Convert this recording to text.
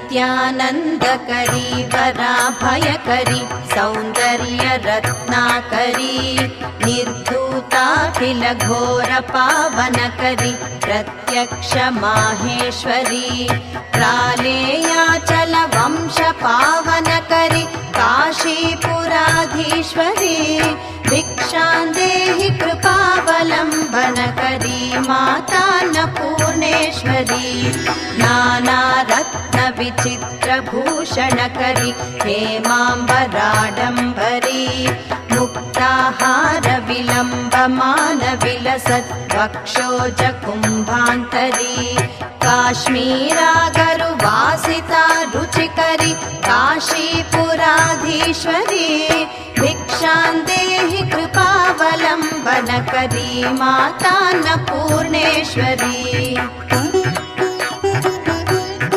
नित्यानन्दकरी वराभयकरी सौन्दर्यरत्नाकरी निर्धूताखिलघोरपावनकरी प्रत्यक्ष माहेश्वरी प्रालेयाचलवंशपावनकरी काशीपुराधीश्वरी भिक्षां देहि कृपावलम्बनकरी मातान्नपूर्णेश्वरी नानारत्नविचित्रभूषणकरी हेमाम्बराडम्बरी मुक्ताहारविलम्बमानविलसत् वक्षोजकुम्भान्तरी काश्मीरागरुवासिता रुचिकरी काशीपुराधीश्वरी भिक्षां देहि कृपावलम्बनकरी मातान्नपूर्णेश्वरी।